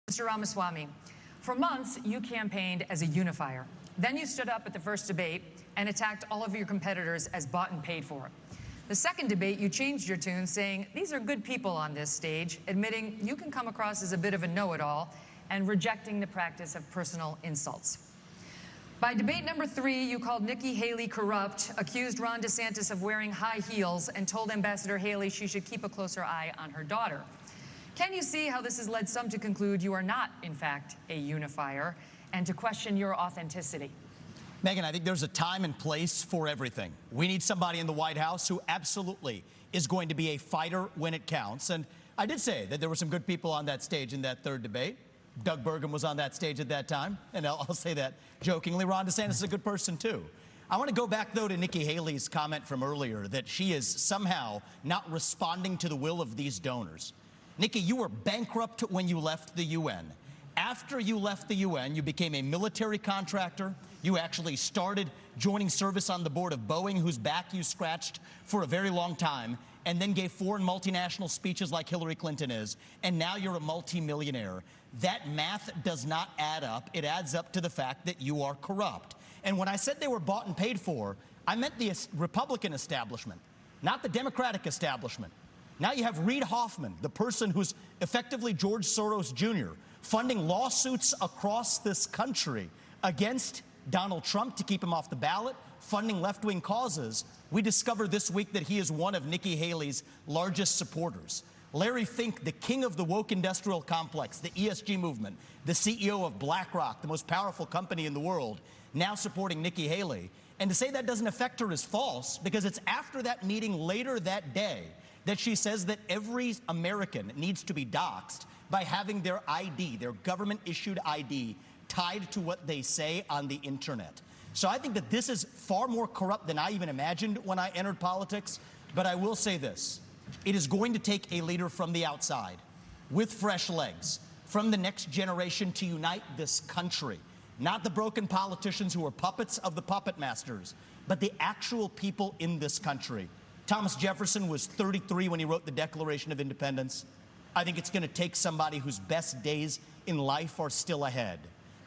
Mr. Ramaswamy, for months you campaigned as a unifier. Then you stood up at the first debate and attacked all of your competitors as bought and paid for. The second debate, you changed your tune, saying these are good people on this stage, admitting you can come across as a bit of a know-it-all and rejecting the practice of personal insults. By debate number 3, you called Nikki Haley corrupt, accused Ron DeSantis of wearing high heels, and told Ambassador Haley she should keep a closer eye on her daughter. Can you see how this has led some to conclude you are not, in fact, a unifier, and to question your authenticity? Megyn, I think there's a time and place for everything. We need somebody in the White House who absolutely is going to be a fighter when it counts. And I did say that there were some good people on that stage in that third debate. Doug Burgum was on that stage at that time, and I'll say that jokingly. Ron DeSantis is a good person, too. I want to go back, though, to Nikki Haley's comment from earlier that she is somehow not responding to the will of these donors. Nikki, you were bankrupt when you left the UN. After you left the UN, you became a military contractor. You actually started joining service on the board of Boeing, whose back you scratched for a very long time, and then gave foreign multinational speeches like Hillary Clinton is, and now you're a multimillionaire. That math does not add up. It adds up to the fact that you are corrupt. And when I said they were bought and paid for, I meant the Republican establishment, not the Democratic establishment. Now you have Reid Hoffman, the person who's effectively George Soros Jr., funding lawsuits across this country against Donald Trump to keep him off the ballot, funding left-wing causes. We discovered this week that he is one of Nikki Haley's largest supporters. Larry Fink, the king of the woke industrial complex, the ESG movement, the CEO of BlackRock, the most powerful company in the world, now supporting Nikki Haley. And to say that doesn't affect her is false, because it's after that meeting later that day that she says that every American needs to be doxxed by having their ID, their government-issued ID, tied to what they say on the internet. So I think that this is far more corrupt than I even imagined when I entered politics. But I will say this. It is going to take a leader from the outside, with fresh legs, from the next generation to unite this country. Not the broken politicians who are puppets of the puppet masters, but the actual people in this country. Thomas Jefferson was 33 when he wrote the Declaration of Independence. I think it's going to take somebody whose best days in life are still ahead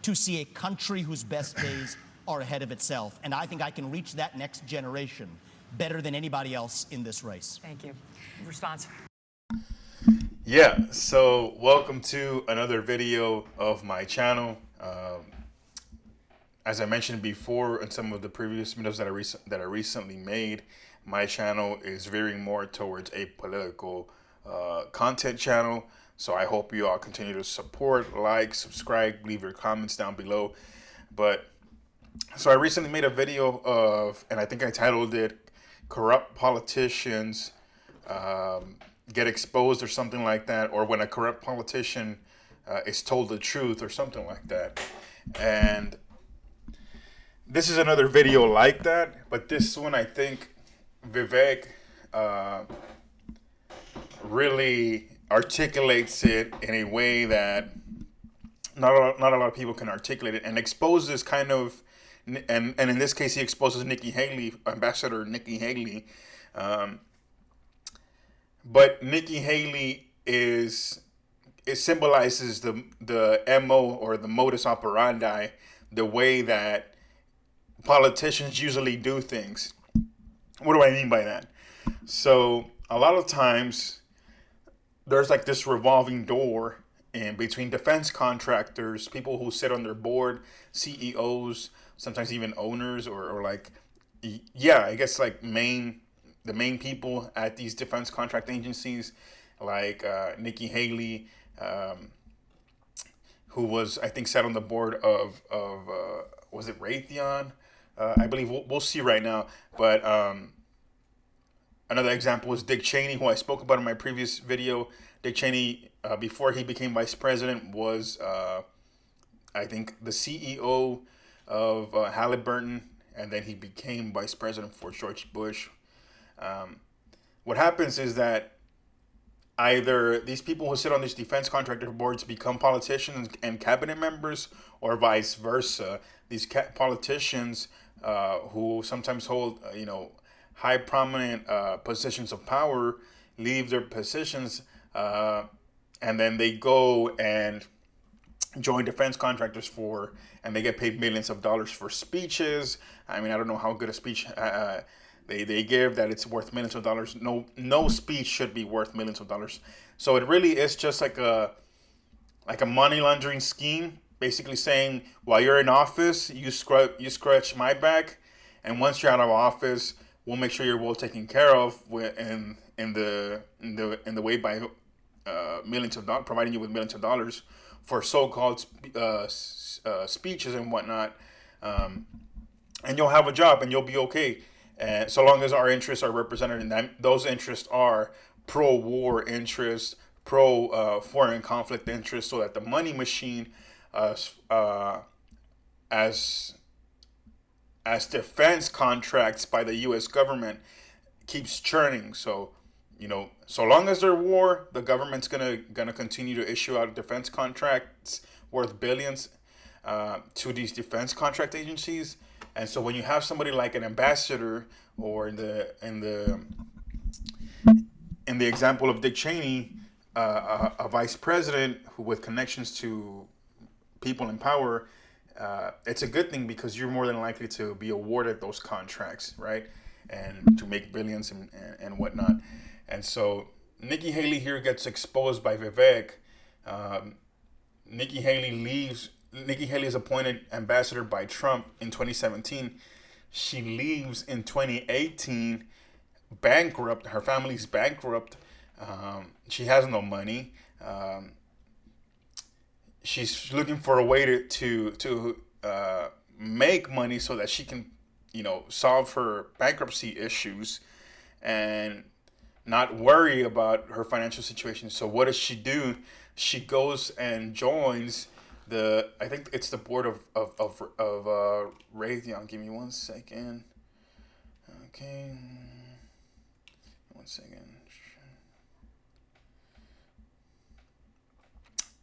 to see a country whose best days are ahead of itself. And I think I can reach that next generation better than anybody else in this race. Thank you. Response. Yeah, so welcome to another video of my channel. As I mentioned before in some of the previous videos that I recently made, my channel is veering more towards a political content channel. So I hope you all continue to support, like, subscribe, leave your comments down below. So I recently made a video of, and I think I titled it, Corrupt Politicians Get Exposed or something like that, or when a corrupt politician is told the truth or something like that. And this is another video like that, but this one I think Vivek really articulates it in a way that not a lot of people can articulate it, and exposes kind of, and in this case he exposes Nikki Haley, Ambassador Nikki Haley. But Nikki Haley it symbolizes the MO, or the modus operandi, the way that politicians usually do things. What do I mean by that? So a lot of times there's like this revolving door in between defense contractors, people who sit on their board, CEOs, sometimes even owners, or like, yeah, I guess like the main people at these defense contract agencies, like Nikki Haley, who was, I think, sat on the board of was it Raytheon? I believe we'll see right now. But another example is Dick Cheney, who I spoke about in my previous video. Dick Cheney, before he became vice president, was, I think, the CEO of Halliburton, and then he became vice president for George Bush. What happens is that either these people who sit on these defense contractor boards become politicians and cabinet members, or vice versa. These politicians who sometimes hold, high prominent positions of power, leave their positions, and then they go and join defense contractors for, and they get paid millions of dollars for speeches. I mean, I don't know how good a speech they give that it's worth millions of dollars. No speech should be worth millions of dollars. So it really is just like a money laundering scheme, basically saying while you're in office, you scratch my back, and once you're out of office, we'll make sure you're well taken care of in the way by millions of dollars, providing you with millions of dollars for so-called speeches and whatnot, and you'll have a job and you'll be okay. And so long as our interests are represented, and those interests are pro-war interests, pro-foreign conflict interests, so that the money machine, as defense contracts by the U.S. government, keeps churning. So, so long as there's war, the government's gonna continue to issue out defense contracts worth billions to these defense contract agencies. And so when you have somebody like an ambassador, or in the example of Dick Cheney, a vice president who with connections to people in power, it's a good thing because you're more than likely to be awarded those contracts, right? And to make billions and whatnot. And so Nikki Haley here gets exposed by Vivek. Nikki Haley is appointed ambassador by Trump in 2017. She leaves in 2018 bankrupt. Her family's bankrupt. She has no money. She's looking for a way to make money so that she can, solve her bankruptcy issues and not worry about her financial situation. So what does she do? She goes and joins I think it's the board of Raytheon. Give me 1 second. Okay. 1 second.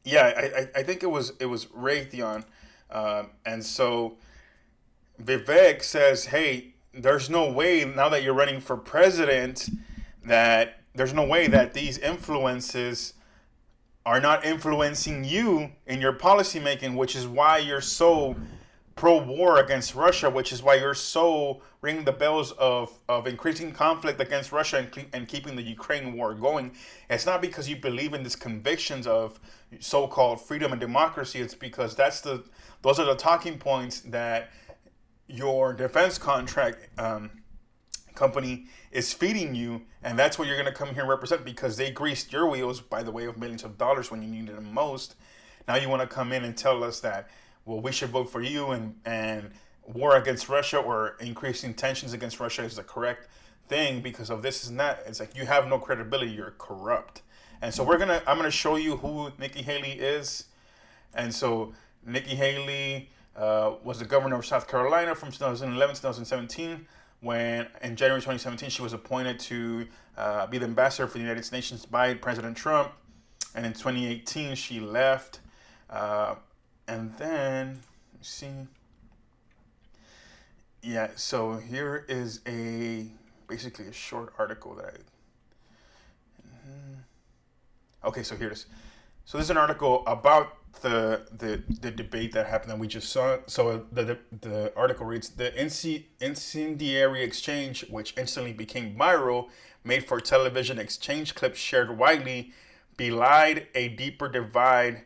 Yeah, I think it was Raytheon. And so Vivek says, hey, there's no way now that you're running for president that there's no way that these influences are not influencing you in your policy making, which is why you're so pro-war against Russia, which is why you're so ringing the bells of increasing conflict against Russia and keeping the Ukraine war going. It's not because you believe in these convictions of so-called freedom and democracy. It's because those are the talking points that your defense contract company is feeding you, and that's what you're going to come here and represent, because they greased your wheels by the way of millions of dollars when you needed them most. Now you want to come in and tell us that, well, we should vote for you, and war against Russia or increasing tensions against Russia is the correct thing because of this and that. It's like you have no credibility. You're corrupt. And so I'm gonna show you who Nikki Haley is. And so Nikki Haley was the governor of South Carolina from 2011 to 2017. When in January 2017 she was appointed to be the ambassador for the United Nations by President Trump, and in 2018 she left. And then let's see. Yeah, so here is basically a short article that Okay, so here it is. So this is an article about the debate that happened that we just saw. So the article reads: the incendiary exchange, which instantly became viral, made for television exchange clips shared widely, belied a deeper divide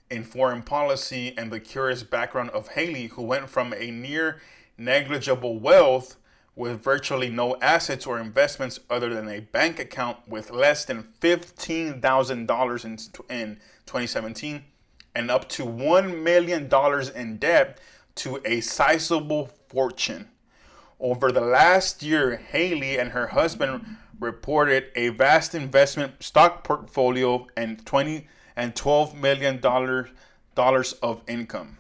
in foreign policy and the curious background of Haley, who went from a near negligible wealth with virtually no assets or investments other than a bank account with less than $15,000 in 2017 and up to $1 million in debt to a sizable fortune. Over the last year, Haley and her husband reported a vast investment stock portfolio and $12 million of income.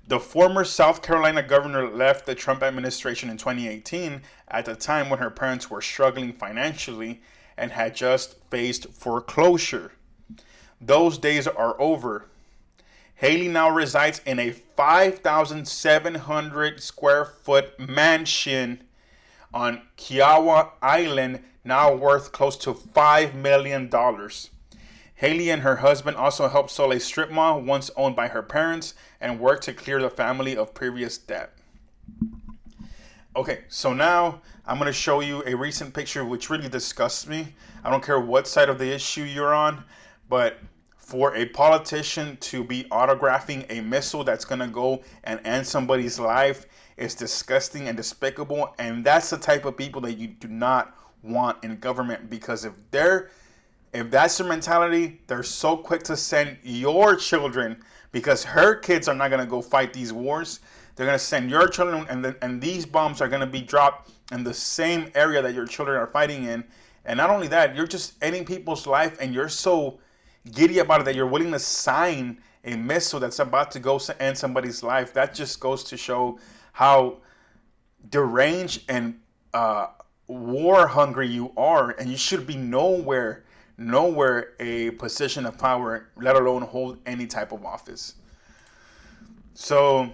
The former South Carolina governor left the Trump administration in 2018 at the time when her parents were struggling financially and had just faced foreclosure. Those days are over. Haley now resides in a 5,700 square foot mansion on Kiowa Island, now worth close to $5 million. Haley and her husband also helped sell a strip mall once owned by her parents and worked to clear the family of previous debt. Okay, so now I'm going to show you a recent picture which really disgusts me. I don't care what side of the issue you're on, but for a politician to be autographing a missile that's going to go and end somebody's life is disgusting and despicable. And that's the type of people that you do not want in government, because if that's their mentality, they're so quick to send your children, because her kids are not going to go fight these wars. They're going to send your children, and these bombs are going to be dropped in the same area that your children are fighting in. And not only that, you're just ending people's life, and you're so giddy about it that you're willing to sign a missile that's about to go end somebody's life. That just goes to show how deranged and war hungry you are, and you should be nowhere a position of power, let alone hold any type of office. So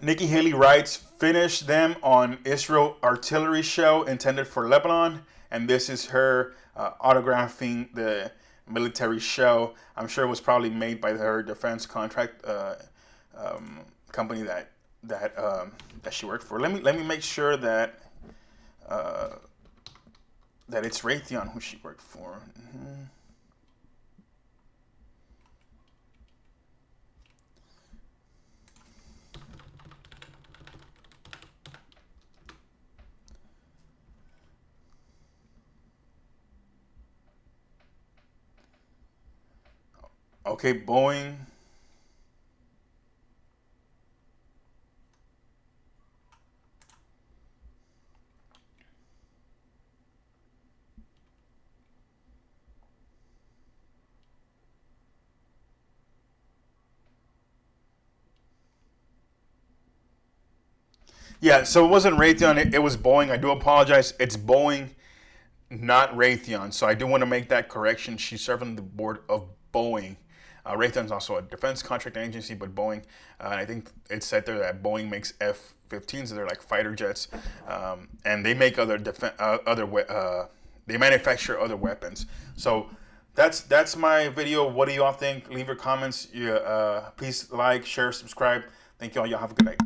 Nikki Haley writes, finish them on Israel artillery shell intended for Lebanon. And this is her autographing the military shell. I'm sure it was probably made by her defense contract company that she worked for. Let me make sure that it's Raytheon who she worked for. Mm-hmm. Okay, Boeing. Yeah, so it wasn't Raytheon, it was Boeing. I do apologize. It's Boeing, not Raytheon. So I do want to make that correction. She's serving the board of Boeing. Raytheon's also a defense contracting agency, but Boeing, and I think it said there that Boeing makes F-15s. They're like fighter jets, and they make they manufacture other weapons. So that's my video. What do y'all think? Leave your comments. Please like, share, subscribe. Thank y'all. Y'all have a good night.